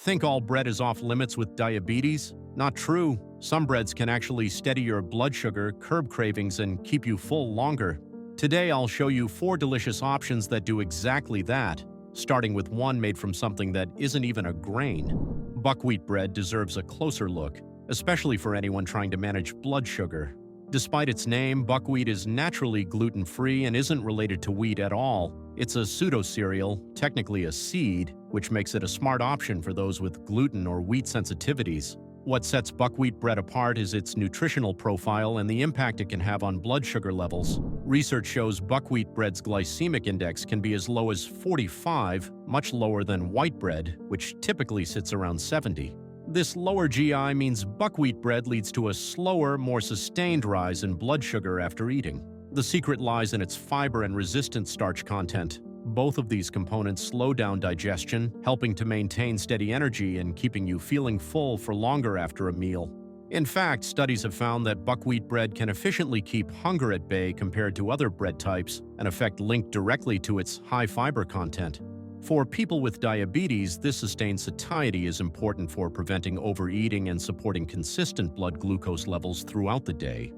Think all bread is off limits with diabetes? Not true. Some breads can actually steady your blood sugar, curb cravings, and keep you full longer. Today I'll show you 4 delicious options that do exactly that, starting with one made from something that isn't even a grain. Buckwheat bread deserves a closer look, especially for anyone trying to manage blood sugar. Despite its name, buckwheat is naturally gluten-free and isn't related to wheat at all. It's a pseudo-cereal, technically a seed, which makes it a smart option for those with gluten or wheat sensitivities. What sets buckwheat bread apart is its nutritional profile and the impact it can have on blood sugar levels. Research shows buckwheat bread's glycemic index can be as low as 45, much lower than white bread, which typically sits around 70. This lower GI means buckwheat bread leads to a slower, more sustained rise in blood sugar after eating. The secret lies in its fiber and resistant starch content. Both of these components slow down digestion, helping to maintain steady energy and keeping you feeling full for longer after a meal. In fact, studies have found that buckwheat bread can efficiently keep hunger at bay compared to other bread types, an effect linked directly to its high fiber content. For people with diabetes, this sustained satiety is important for preventing overeating and supporting consistent blood glucose levels throughout the day.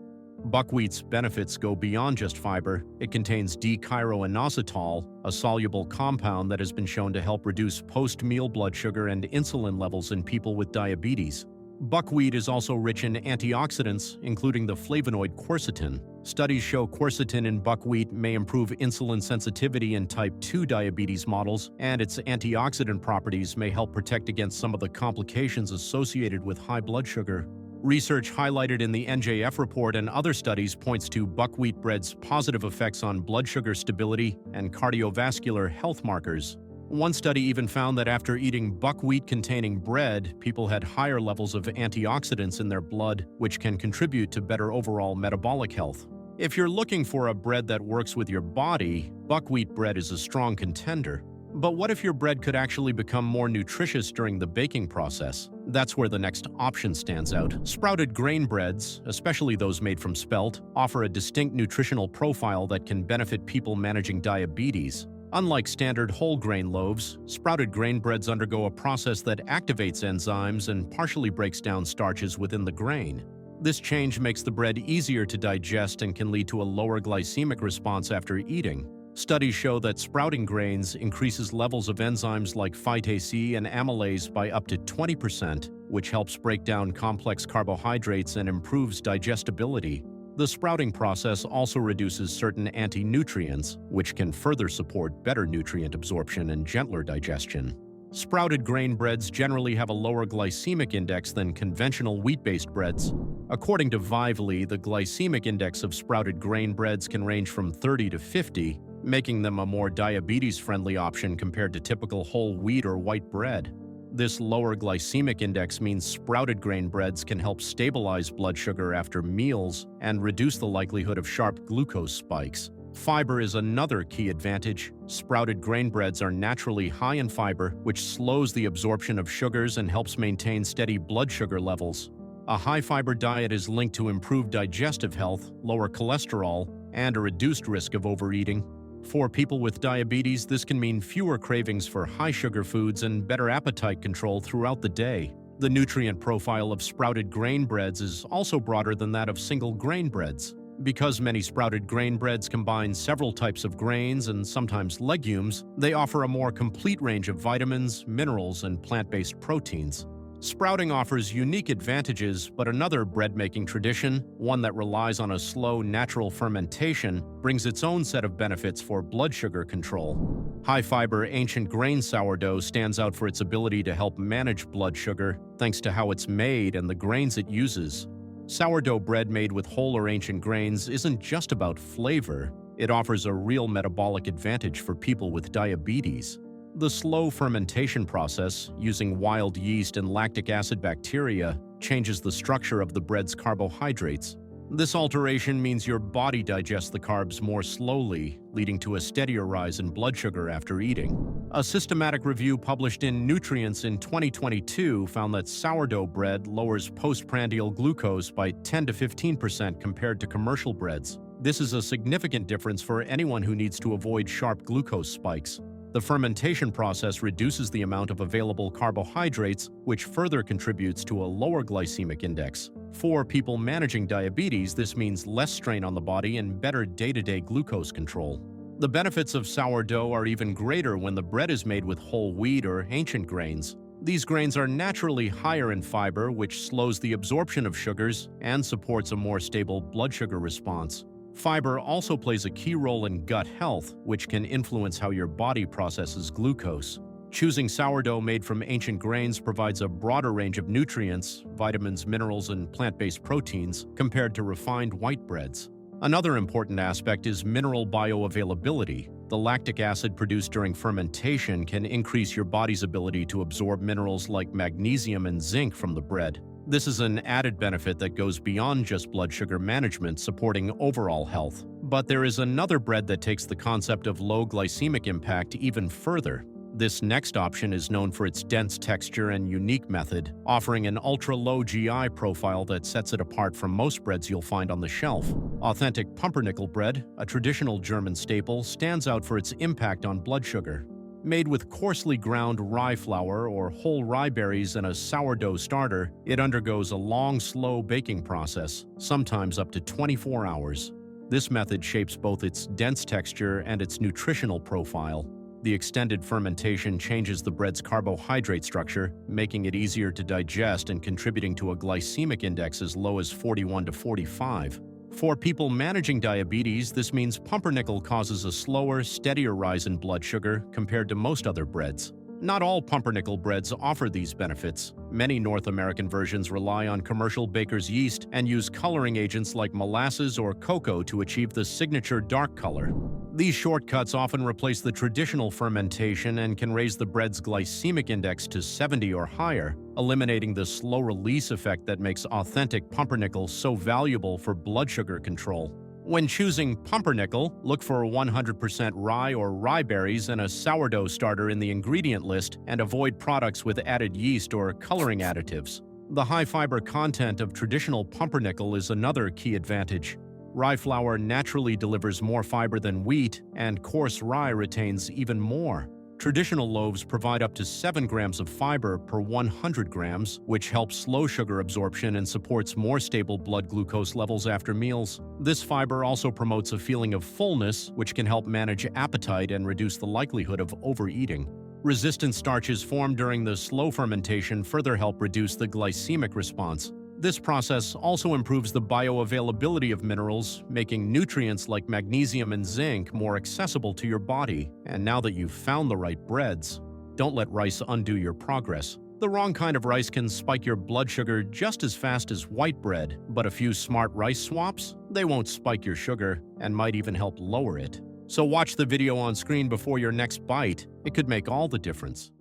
Buckwheat's benefits go beyond just fiber. It contains D-chiroinositol, a soluble compound that has been shown to help reduce post-meal blood sugar and insulin levels in people with diabetes. Buckwheat is also rich in antioxidants, including the flavonoid quercetin. Studies show quercetin in buckwheat may improve insulin sensitivity in type 2 diabetes models, and its antioxidant properties may help protect against some of the complications associated with high blood sugar. Research highlighted in the NJF report and other studies points to buckwheat bread's positive effects on blood sugar stability and cardiovascular health markers. One study even found that after eating buckwheat-containing bread, people had higher levels of antioxidants in their blood, which can contribute to better overall metabolic health. If you're looking for a bread that works with your body, buckwheat bread is a strong contender. But what if your bread could actually become more nutritious during the baking process? That's where the next option stands out. Sprouted grain breads, especially those made from Spelt, offer a distinct nutritional profile that can benefit people managing diabetes. Unlike standard whole grain loaves, sprouted grain breads undergo a process that activates enzymes and partially breaks down starches within the grain. This change makes the bread easier to digest and can lead to a lower glycemic response after eating. Studies show that sprouting grains increases levels of enzymes like phytase and amylase by up to 20%, which helps break down complex carbohydrates and improves digestibility. The sprouting process also reduces certain anti-nutrients, which can further support better nutrient absorption and gentler digestion. Sprouted grain breads generally have a lower glycemic index than conventional wheat-based breads. According to Vively, the glycemic index of sprouted grain breads can range from 30 to 50, making them a more diabetes-friendly option compared to typical whole wheat or white bread. This lower glycemic index means sprouted grain breads can help stabilize blood sugar after meals and reduce the likelihood of sharp glucose spikes. Fiber is another key advantage. Sprouted grain breads are naturally high in fiber, which slows the absorption of sugars and helps maintain steady blood sugar levels. A high-fiber diet is linked to improved digestive health, lower cholesterol, and a reduced risk of overeating. For people with diabetes, this can mean fewer cravings for high-sugar foods and better appetite control throughout the day. The nutrient profile of sprouted grain breads is also broader than that of single grain breads. Because many sprouted grain breads combine several types of grains and sometimes legumes, they offer a more complete range of vitamins, minerals, and plant-based proteins. Sprouting offers unique advantages, but another bread-making tradition, one that relies on a slow, natural fermentation, brings its own set of benefits for blood sugar control. High-fiber ancient grain sourdough stands out for its ability to help manage blood sugar, thanks to how it's made and the grains it uses. Sourdough bread made with whole or ancient grains isn't just about flavor. It offers a real metabolic advantage for people with diabetes. The slow fermentation process, using wild yeast and lactic acid bacteria, changes the structure of the bread's carbohydrates. This alteration means your body digests the carbs more slowly, leading to a steadier rise in blood sugar after eating. A systematic review published in Nutrients in 2022 found that sourdough bread lowers postprandial glucose by 10 to 15% compared to commercial breads. This is a significant difference for anyone who needs to avoid sharp glucose spikes. The fermentation process reduces the amount of available carbohydrates, which further contributes to a lower glycemic index. For people managing diabetes, this means less strain on the body and better day-to-day glucose control. The benefits of sourdough are even greater when the bread is made with whole wheat or ancient grains. These grains are naturally higher in fiber, which slows the absorption of sugars and supports a more stable blood sugar response. Fiber also plays a key role in gut health, which can influence how your body processes glucose. Choosing sourdough made from ancient grains provides a broader range of nutrients, vitamins, minerals, and plant-based proteins compared to refined white breads. Another important aspect is mineral bioavailability. The lactic acid produced during fermentation can increase your body's ability to absorb minerals like magnesium and zinc from the bread. This is an added benefit that goes beyond just blood sugar management, supporting overall health. But there is another bread that takes the concept of low glycemic impact even further. This next option is known for its dense texture and unique method, offering an ultra-low GI profile that sets it apart from most breads you'll find on the shelf. Authentic Pumpernickel bread, a traditional German staple, stands out for its impact on blood sugar. Made with coarsely ground rye flour or whole rye berries and a sourdough starter, it undergoes a long, slow baking process, sometimes up to 24 hours. This method shapes both its dense texture and its nutritional profile. The extended fermentation changes the bread's carbohydrate structure, making it easier to digest and contributing to a glycemic index as low as 41 to 45. For people managing diabetes, this means pumpernickel causes a slower, steadier rise in blood sugar compared to most other breads. Not all pumpernickel breads offer these benefits. Many North American versions rely on commercial baker's yeast and use coloring agents like molasses or cocoa to achieve the signature dark color. These shortcuts often replace the traditional fermentation and can raise the bread's glycemic index to 70 or higher, eliminating the slow release effect that makes authentic pumpernickel so valuable for blood sugar control. When choosing pumpernickel, look for 100% rye or rye berries and a sourdough starter in the ingredient list, and avoid products with added yeast or coloring additives. The high fiber content of traditional pumpernickel is another key advantage. Rye flour naturally delivers more fiber than wheat, and coarse rye retains even more. Traditional loaves provide up to 7 grams of fiber per 100 grams, which helps slow sugar absorption and supports more stable blood glucose levels after meals. This fiber also promotes a feeling of fullness, which can help manage appetite and reduce the likelihood of overeating. Resistant starches formed during the slow fermentation further help reduce the glycemic response. This process also improves the bioavailability of minerals, making nutrients like magnesium and zinc more accessible to your body. And now that you've found the right breads, don't let rice undo your progress. The wrong kind of rice can spike your blood sugar just as fast as white bread, but a few smart rice swaps, they won't spike your sugar and might even help lower it. So watch the video on screen before your next bite. It could make all the difference.